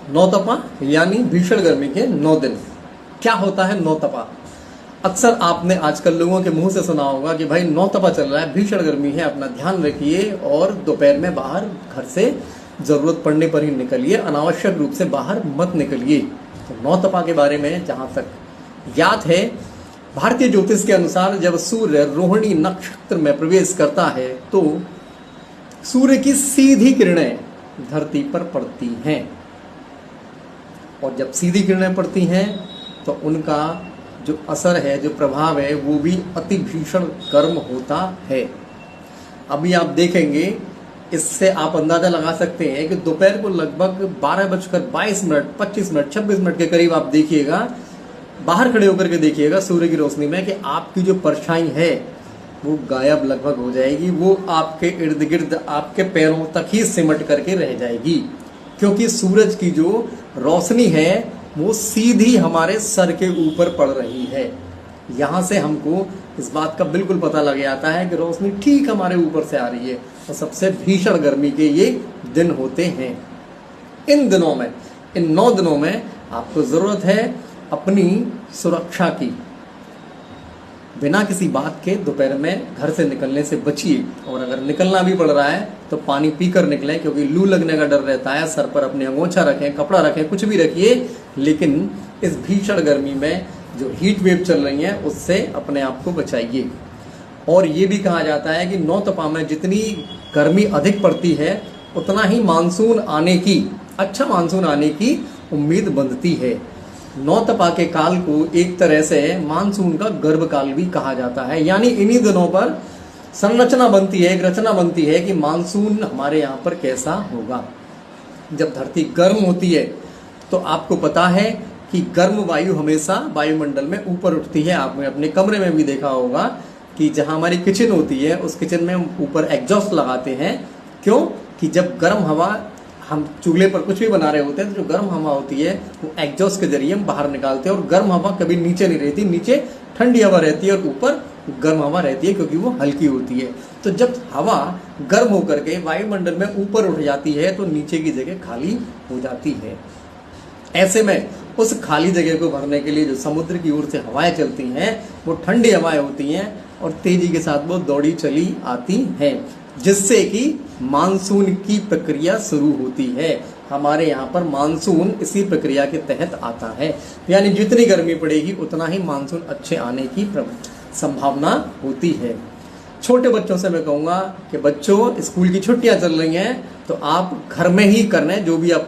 नौतपा यानी भीषण गर्मी के 9 दिन। क्या होता है नौतपा? अक्सर आपने आजकल लोगों के मुंह से सुना होगा कि भाई नौतपा चल रहा है, भीषण गर्मी है, अपना ध्यान रखिए और दोपहर में बाहर घर से जरूरत पड़ने पर ही निकलिए, अनावश्यक रूप से बाहर मत निकलिए। तो नौतपा के बारे में जहां तक याद है, भारतीय ज्योतिष के अनुसार जब सूर्य रोहिणी नक्षत्र में प्रवेश करता है तो सूर्य की सीधी किरणें धरती पर पड़ती हैं, और जब सीधी किरणें पड़ती हैं तो उनका जो असर है, जो प्रभाव है, वो भी अति भीषण गर्म होता है। अभी आप देखेंगे, इससे आप अंदाजा लगा सकते हैं कि दोपहर को लगभग 12:22, 25 मिनट, 26 मिनट के करीब आप देखिएगा, बाहर खड़े होकर के देखिएगा सूर्य की रोशनी में कि आपकी जो परछाई है वो गायब लगभग हो जाएगी। वो आपके इर्द गिर्द, आपके पैरों तक ही सिमट करके रह जाएगी, क्योंकि सूरज की जो रोशनी है वो सीधी हमारे सर के ऊपर पड़ रही है। यहाँ से हमको इस बात का बिल्कुल पता लग जाता है कि रोशनी ठीक हमारे ऊपर से आ रही है। तो सबसे भीषण गर्मी के ये दिन होते हैं। इन दिनों में, इन 9 दिनों में आपको जरूरत है अपनी सुरक्षा की। बिना किसी बात के दोपहर में घर से निकलने से बचिए, और अगर निकलना भी पड़ रहा है तो पानी पीकर निकलें, क्योंकि लू लगने का डर रहता है। सर पर अपने अंगोछा रखें, कपड़ा रखें, कुछ भी रखिए, लेकिन इस भीषण गर्मी में जो हीट वेव चल रही है उससे अपने आप को बचाइए। और ये भी कहा जाता है कि नौतपा में जितनी गर्मी अधिक पड़ती है उतना ही मानसून आने की, अच्छा मानसून आने की उम्मीद बनती है। नौतपा के काल को एक तरह से मानसून का गर्भकाल भी कहा जाता है। यानी इन्हीं दिनों पर संरचना बनती है, एक रचना बनती है कि मानसून हमारे यहाँ पर कैसा होगा। जब धरती गर्म होती है तो आपको पता है कि गर्म वायु हमेशा वायुमंडल में ऊपर उठती है। आपने अपने कमरे में भी देखा होगा कि जहाँ हमारी किचन होती है उस किचन में हम ऊपर एग्जॉस्ट लगाते हैं। क्यों? कि जब गर्म हवा, हम चूल्हे पर कुछ भी बना रहे होते हैं तो जो गर्म हवा होती है वो एग्जॉस्ट के जरिए हम बाहर निकालते हैं। और गर्म हवा कभी नीचे नहीं रहती, नीचे ठंडी हवा रहती है और ऊपर गर्म हवा रहती है, क्योंकि वो हल्की होती है। तो जब हवा गर्म होकर के वायुमंडल में ऊपर उठ जाती है तो नीचे की जगह खाली हो जाती है। ऐसे में उस खाली जगह को भरने के लिए जो समुद्र की ओर से हवाएं चलती हैं वो ठंडी हवाएं होती हैं और तेजी के साथ वो दौड़ी चली आती हैं, जिससे कि मानसून की प्रक्रिया शुरू होती है। हमारे यहाँ पर मानसून इसी प्रक्रिया के तहत आता है। यानी जितनी गर्मी पड़ेगी उतना ही मानसून अच्छे आने की संभावना होती है। छोटे बच्चों से मैं कहूँगा कि बच्चों, स्कूल की छुट्टियाँ चल रही हैं तो आप घर में ही करने जो भी आप